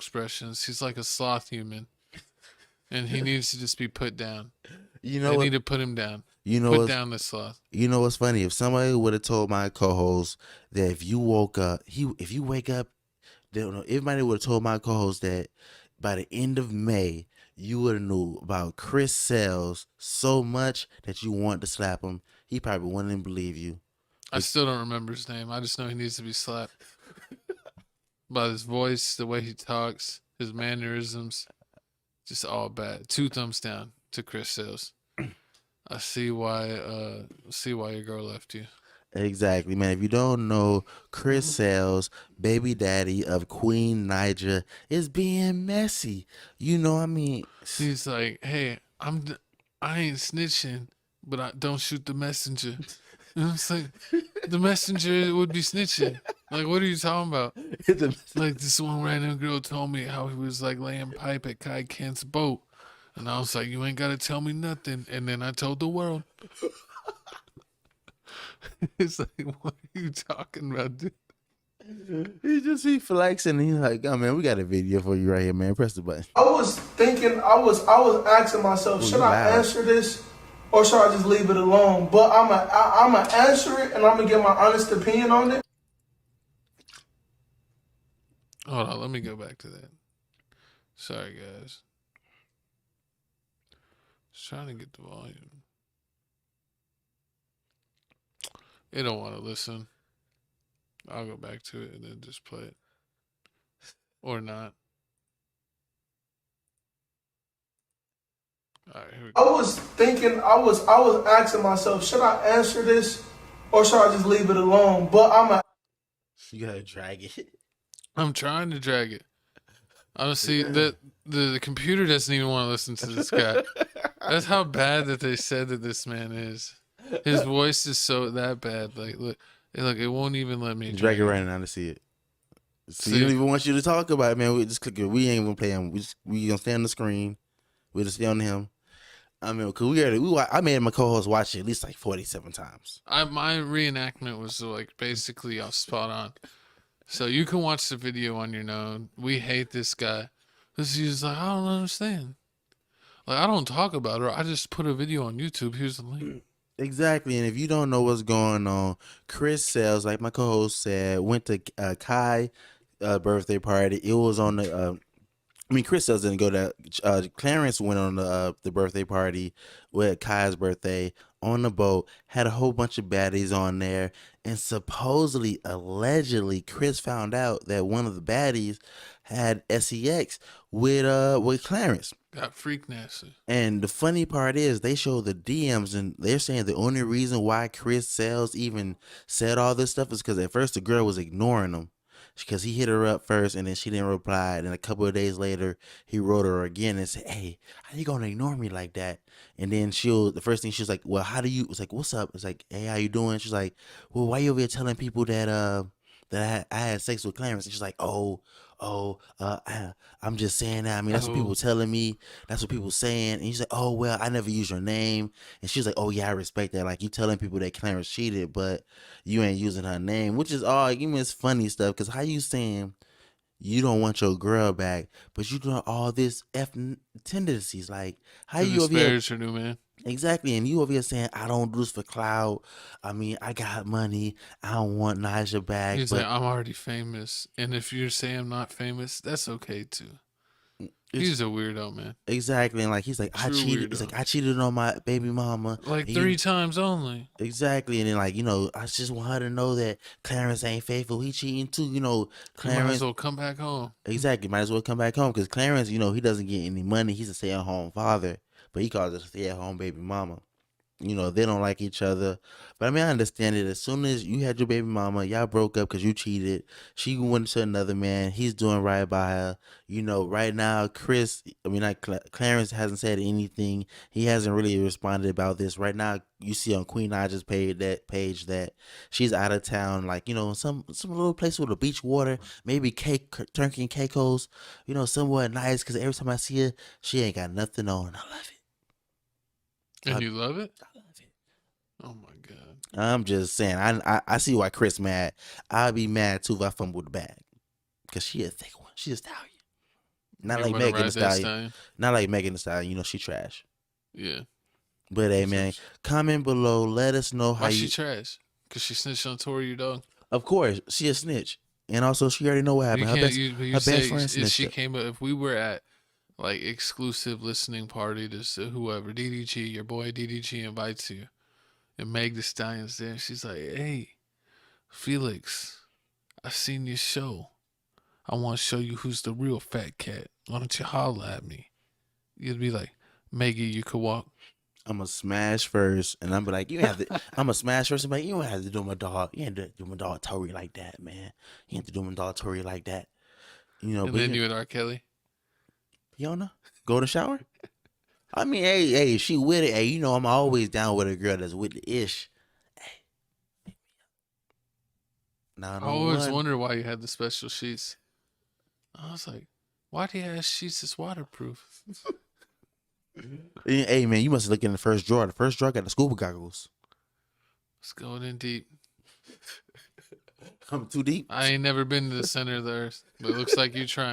expressions. He's like a sloth human, and he needs to just be put down. You know They what? need to put him down. You know Put what's down the sloth. you know what's funny? If somebody would have told my co-host that if you woke up, if you wake up, they don't know. If somebody would have told my co-host that by the end of May you would have knew about Chris Sales so much that you want to slap him, he probably wouldn't believe you. I still don't remember his name. I just know he needs to be slapped by his voice, the way he talks, his mannerisms, just all bad. 2 thumbs down to Chris Sales. I see why your girl left you. Exactly, man. If you don't know, Chris Sales, baby daddy of Queen Niger, is being messy. You know, I mean, He's like, hey, I ain't snitching, but I don't shoot the messenger. And it's like, the messenger would be snitching. Like, what are you talking about? Like, this one random girl told me how he was like laying pipe at Kai Kent's boat. And I was like, you ain't got to tell me nothing. And then I told the world. It's like, what are you talking about, dude? he just be flexing. He's like, "Oh man, we got a video for you right here, man. Press the button." I was thinking, I was asking myself, should I answer this or should I just leave it alone? But I'm gonna answer it and I'm gonna give my honest opinion on it. Hold on, let me go back to that. Sorry, guys. Just trying to get the volume. It don't want to listen. I'll go back to it and then just play it. Or not. All right, here we go. I was thinking, I was asking myself, should I answer this or should I just leave it alone? But You gotta drag it. I'm trying to drag it. Honestly, the computer doesn't even want to listen to this guy. That's how bad that they said that this man is. His voice is so that bad. Like, look, it won't even let me Drag it right now to see it. So you don't even want you to talk about it, man. We just click it. We ain't even play him. We gonna stay on the screen. We just stay on him. I mean, cause I made my co-host watch it at least like 47 times. My reenactment was like basically spot on. So you can watch the video on your own. We hate this guy because he's like, I don't understand. Like, I don't talk about her. I just put a video on YouTube. Here's the link. Exactly, and if you don't know what's going on, Chris Sales, like my co-host said, went to Kai birthday party. It was on the. Chris Sales didn't go to. Clarence went on the birthday party with Kai's birthday on the boat. Had a whole bunch of baddies on there, and supposedly, allegedly, Chris found out that one of the baddies had sex with Clarence. Got freak nasty. And the funny part is they show the DMs and they're saying the only reason why Chris Sales even said all this stuff is because at first the girl was ignoring him because he hit her up first and then she didn't reply. And a couple of days later, he wrote her again and said, hey, how you going to ignore me like that? And then the first thing she was like, well, how do you, it's like, what's up? It's like, hey, how you doing? She's like, well, why you over here telling people that, that I had sex with Clarence? And she's like, I'm just saying that. I mean, that's what people telling me. That's what people saying. And he's like, oh, well, I never use your name. And she's like, oh, yeah, I respect that. Like, you telling people that Clarence cheated, but you ain't using her name, which is all, even it's funny stuff. Because how you saying you don't want your girl back, but you doing all this tendencies? Like, how you over here? Your new man. Exactly, and you over here saying, I don't do this for clout. I mean, I got money. I don't want Naja back. He's like, I'm already famous. And if you're saying I'm not famous, that's okay too. He's a weirdo, man. Exactly, and like he's like, I cheated. He's like, I cheated on my baby mama. Like 3 times only. Exactly, and then like, I just want her to know that Clarence ain't faithful. He cheating too. Clarence might as well come back home. Exactly, might as well come back home because Clarence, he doesn't get any money. He's a stay-at-home father. But he calls it a stay-at-home baby mama. They don't like each other. But I mean, I understand it. As soon as you had your baby mama, y'all broke up because you cheated. She went to another man. He's doing right by her. Right now, Clarence hasn't said anything. He hasn't really responded about this. Right now, you see on Queen Naja's page that she's out of town, like, some little place with a beach water, maybe turkey and Caicos, somewhere nice, because every time I see her, she ain't got nothing on. I love it. And you love it? I love it. Oh my God. I'm just saying, I see why Chris mad. I'd be mad too if I fumbled the bag. Because she a thick one. She a stallion. Not You like wanna Megan Thee ride that Stallion. stallion? Not like Megan Thee Stallion. You know she trash. Yeah. But hey, man, comment below. Let us know how Why you. she trash? Cause she snitched on Tori, your dog. Of course, she a snitch, and also she already know what You happened. Her can't. best, You her say best friend if snitched. she Her. came up, if we were at like exclusive listening party to whoever DDG, your boy DDG invites you, and Meg Thee Stallion's there. She's like, "Hey, Felix, I seen your show. I want to show you who's the real fat cat. Why don't you holler at me?" You'd be like, "Maggie, you could walk." I'm gonna smash first, and I'm be like, you have to. I'm gonna smash first, and be like, you don't have to do my dog. You ain't do my dog Tory like that, man. You ain't to do my dog Tory like that. You know, And but then you and R. Kelly. Fiona, go to shower. I mean, hey, she with it. Hey, you know, I'm always down with a girl that's with the ish. Hey, I always 901. wonder why you had the special sheets. I was like, why do you have sheets that's waterproof? Hey, man, you must look in the first drawer. The first drawer got the scuba goggles. It's going in deep. I'm too deep. I ain't never been to the center of the earth, but it looks like you trying.